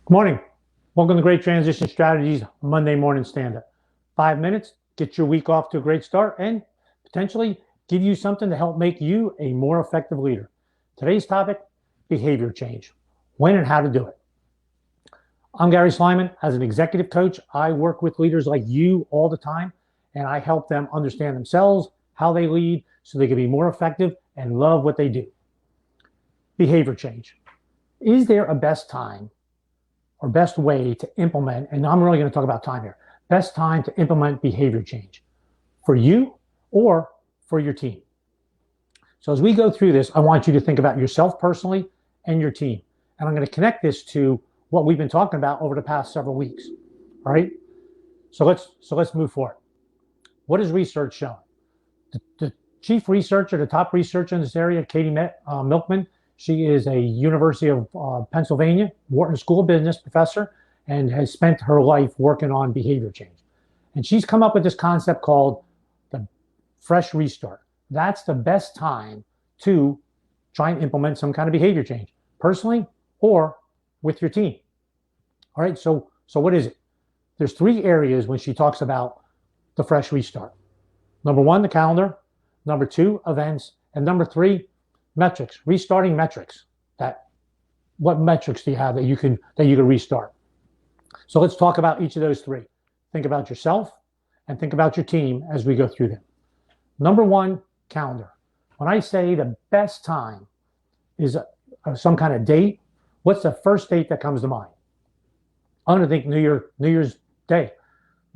Good morning. Welcome to Great Transition Strategies Monday Morning Stand-Up. 5 minutes, get your week off to a great start, and potentially give you something to help make you a more effective leader. Today's topic, behavior change. When and how to do it. I'm Gary Slyman. As an executive coach, I work with leaders like you all the time, and I help them understand themselves, how they lead, so they can be more effective and love what they do. Behavior change. Is there a best time or best way to implement, and I'm really going to talk about time here, best time to implement behavior change for you or for your team? So as we go through this, I want you to think about yourself personally and your team. And I'm going to connect this to what we've been talking about over the past several weeks. All right. So let's move forward. What is research showing? The chief researcher, the top researcher in this area, Katy Milkman, she is a University of Pennsylvania, Wharton School of Business professor, and has spent her life working on behavior change. And she's come up with this concept called the fresh restart. That's the best time to try and implement some kind of behavior change, personally or with your team. All right, so what is it? There's 3 areas when she talks about the fresh restart. Number 1, the calendar. Number 2, events. And number 3, metrics, restarting metrics. What metrics do you have that you can restart? So let's talk about each of those 3. Think about yourself and think about your team as we go through them. Number 1, calendar. When I say the best time is some kind of date, what's the first date that comes to mind? I'm going to think New Year's Day,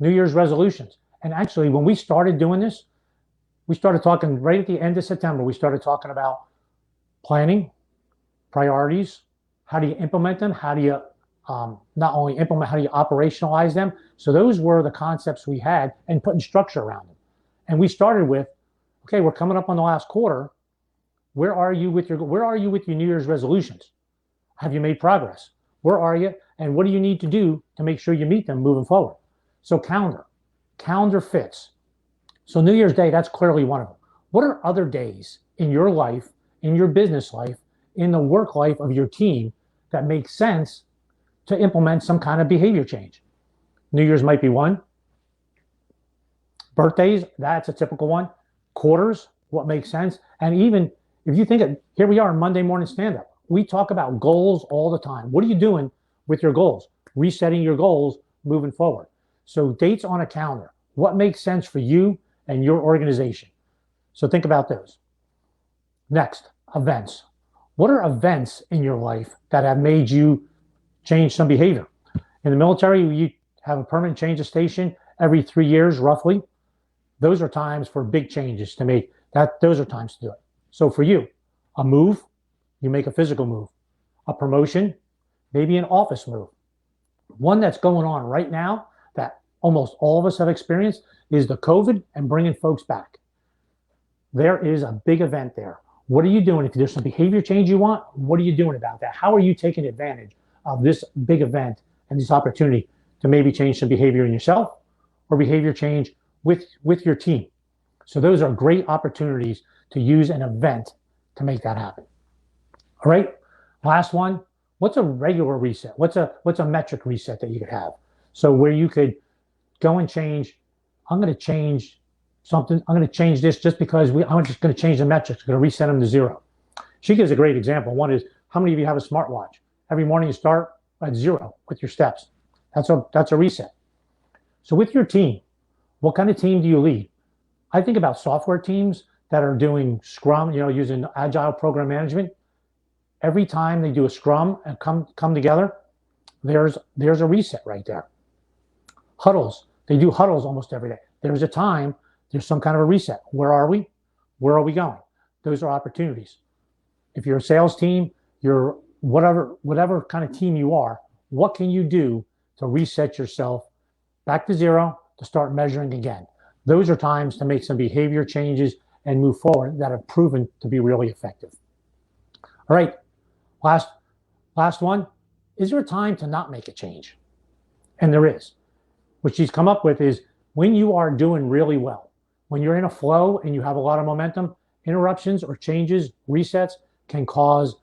New Year's resolutions. And actually, when we started doing this, we started talking right at the end of September. We started talking about planning, priorities, how do you implement them? How do you not only implement, how do you operationalize them? So those were the concepts we had and putting structure around them. And we started with, okay, we're coming up on the last quarter. Where are you with your New Year's resolutions? Have you made progress? Where are you? And what do you need to do to make sure you meet them moving forward? So calendar fits. So New Year's Day, that's clearly one of them. What are other days in your life, in your business life, in the work life of your team that makes sense to implement some kind of behavior change? New Year's might be one. Birthdays, that's a typical one. Quarters, what makes sense? And even if you think, here we are on Monday Morning Stand-Up. We talk about goals all the time. What are you doing with your goals? Resetting your goals, moving forward. So dates on a calendar. What makes sense for you and your organization? So think about those. Next, events. What are events in your life that have made you change some behavior? In the military, you have a permanent change of station every 3 years, roughly. Those are times for big changes to make. Those are times to do it. So for you, a move, you make a physical move. A promotion, maybe an office move. One that's going on right now that almost all of us have experienced is the COVID and bringing folks back. There is a big event there. What are you doing? If there's some behavior change you want, what are you doing about that? How are you taking advantage of this big event and this opportunity to maybe change some behavior in yourself or behavior change with your team? So those are great opportunities to use an event to make that happen. All right, last one. What's a regular reset? What's a metric reset that you could have? So where you could go and change, I'm going to change something. I'm going to change this just because I'm just going to change the metrics. I'm going to reset them to 0. She gives a great example. One is, how many of you have a smartwatch? Every morning you start at 0 with your steps. That's a reset. So with your team, what kind of team do you lead? I think about software teams that are doing Scrum, using Agile program management. Every time they do a Scrum and come together, there's a reset right there. Huddles, they do huddles almost every day. There's a time, there's some kind of a reset. Where are we? Where are we going? Those are opportunities. If you're a sales team, you're whatever kind of team you are, what can you do to reset yourself back to 0 to start measuring again? Those are times to make some behavior changes and move forward that have proven to be really effective. All right, last one. Is there a time to not make a change? And there is. What she's come up with is when you are doing really well, when you're in a flow and you have a lot of momentum, interruptions or changes, resets can cause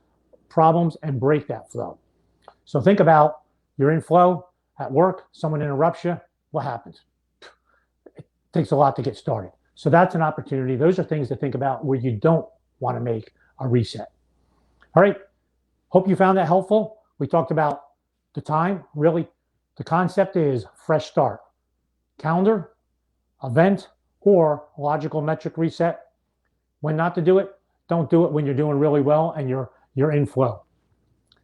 problems and break that flow. So think about You're in flow at work, someone interrupts you, what happens? It takes a lot to get started. So that's an opportunity. Those are things to think about where you don't want to make a reset. All right. Hope you found that helpful. We talked about the time. Really, the concept is fresh start. Calendar, event, or logical metric reset. When not to do it, don't do it when you're doing really well and you're in flow.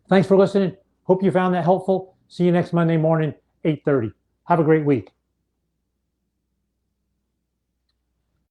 Thanks for listening. Hope you found that helpful. See you next Monday morning, 8:30. Have a great week.